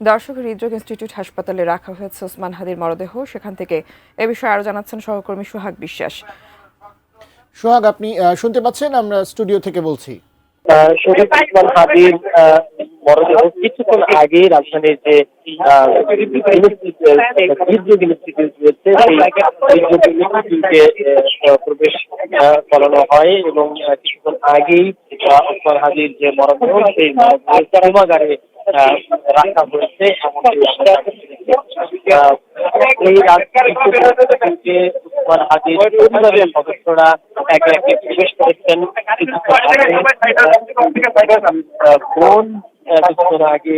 দর্শক, হৃদরোগ ইনস্টিটিউট হাসপাতালে রাখা হয়েছে ওসমান হাদির মরদেহ। সেখান থেকে এ বিষয়ে আরো জানাচ্ছেন সহকর্মী সোহাগ বিশ্বাস। সোহাগ, আপনি শুনতে পাচ্ছেন? আমরা স্টুডিও থেকে বলছি। শরীফ ওসমান হাদির মরদেহ কিছুক্ষণ আগে রাজধানীর যে হৃদরোগ ইনস্টিটিউট রয়েছে সেই হৃদরোগ ইনস্টিটিউটে প্রবেশ করানো হয় এবং কিছুক্ষণ আগেই ওসমান হাদির যে মরদেহ সেই ক্ষমাগারে রাখা হয়েছে। এই রাজনীতিতে ওসমান হাদির পরিবারের সদস্যরা একে একে প্রবেশ করেছেন। বোন কিছুক্ষণ আগে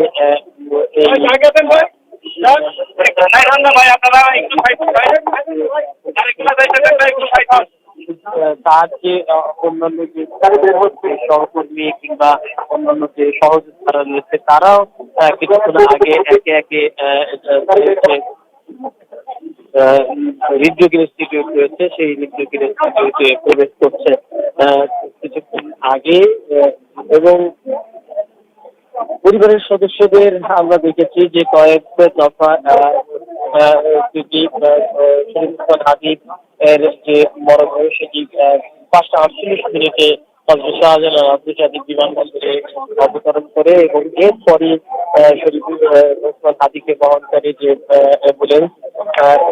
তার যে অন্যান্য যে সহকর্মী কিংবা অন্যান্য যে সহযোদ্ধারা রয়েছে তারাও কিছুক্ষণ আগে একে একে হৃদরোগ ইনস্টিটিউট রয়েছে সেই হৃদরোগ ইনস্টিটিউটে প্রবেশ করছে কিছুক্ষণ আগে। এবং পরিবারের সদস্যদের আমরা দেখেছি যে কয়েক দফা শরীফ ওসমান হাদির এর যে মরদেহ সেটি 5:48 শাহজালাল আন্তর্জাতিক বিমানবন্দরে অবতরণ করে এবং এরপরই শরীফ ওসমান হাদিকে বহনকারী যে অ্যাম্বুলেন্স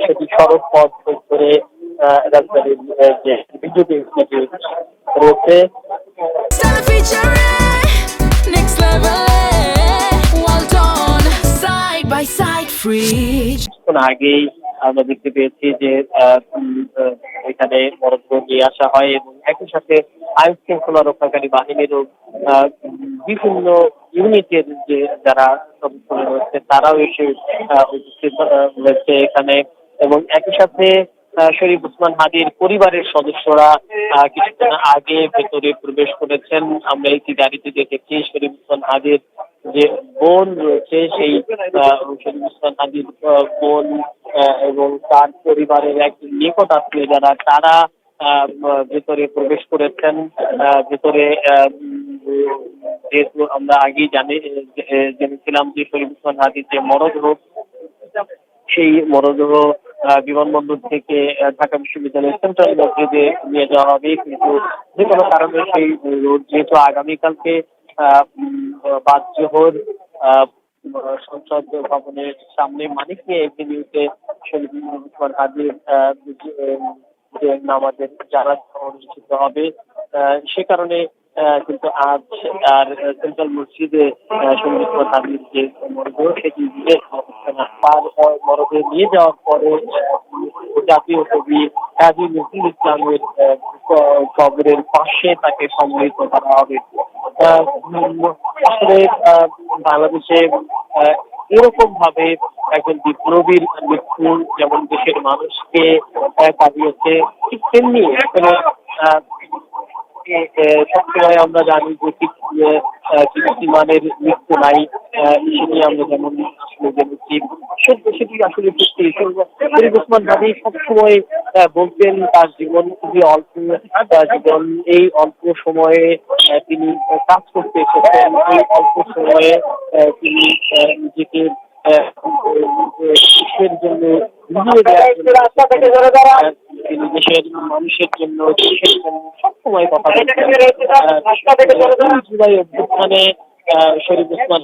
সেটি সড়ক পথ ধরে রাজধানীর যে হৃদরোগ ইনস্টিটিউট রয়েছে আগেই আমরা দেখতে পেয়েছি যে এখানে মরদেহ নিয়ে আসা হয় এবং একই সাথে আইন শৃঙ্খলা রক্ষাকারী বাহিনীরও বিভিন্ন ইউনিটের যে যারা সদস্যরা রয়েছে তারাও এসে উপস্থিত রয়েছে এখানে। এবং একই সাথে শরীফ ওসমান হাদির পরিবারের সদস্যরা কিছুক্ষণ আগে ভেতরে প্রবেশ করেছেন। আমরা একটি গাড়িতে দেখেছি শরীফ ওসমান হাদির যে বোন রয়েছে সেই শরীফ ওসমান হাদির বোন এবং তার পরিবারের একজন নিকট আত্মীয় যারা তারা ভেতরে প্রবেশ করেছেন। ভেতরে যেহেতু আমরা আগেই জেনেছিলাম যে শরীফ ওসমান হাদির যে মরদেহ সেই মরদেহ বিমানবন্দর থেকে ঢাকা বিশ্ববিদ্যালয়ের সেন্ট্রাল মসজিদে নিয়ে যাওয়া হবে, কিন্তু যে কোনো কারণে সেই রোড যেহেতু আগামীকালকে বাদ জোহর সংসদ ভবনের সামনে মানিক মিয়া এভিনিউতে শরীফ ওসমান হাদির যে নামাজের জানাজা অনুষ্ঠিত হবে সে কারণে কিন্তু আজ আর সেন্ট্রাল মসজিদে শরীফ ওসমান হাদির যে মরদেহ সেটি মরদেহ নিয়ে যাওয়ার পরে জাতীয় কবি কাজী নজরুল ইসলামের কবরের পাশে তাকে সম্মিলিত করা হবে। আসলে বাংলাদেশে এরকম ভাবে একজন বিপ্লবীর মৃত্যু যেমন দেশের মানুষকে কাঁদিয়েছে, ঠিক তেমনি সবসময় আমরা জানি যে কীর্তিমানের মৃত্যু নাই, সেটি আমরা যেমন আসলে জেনেছি সেটি আসলে সত্যি। শরীফ ওসমান হাদি সবসময় বলতেন তার জীবন খুবই অল্প, জীবন এই অল্প সময়ে তিনি কাজ করতে এসেছেন, এই অল্প সময়ে তিনি নিজেকে দেশের জন্য তিনি দেশের মানুষের জন্য দেশের জন্য সবসময় কথা বলতেন। জুলাই অভ্যুত্থানে শরীফ ওসমান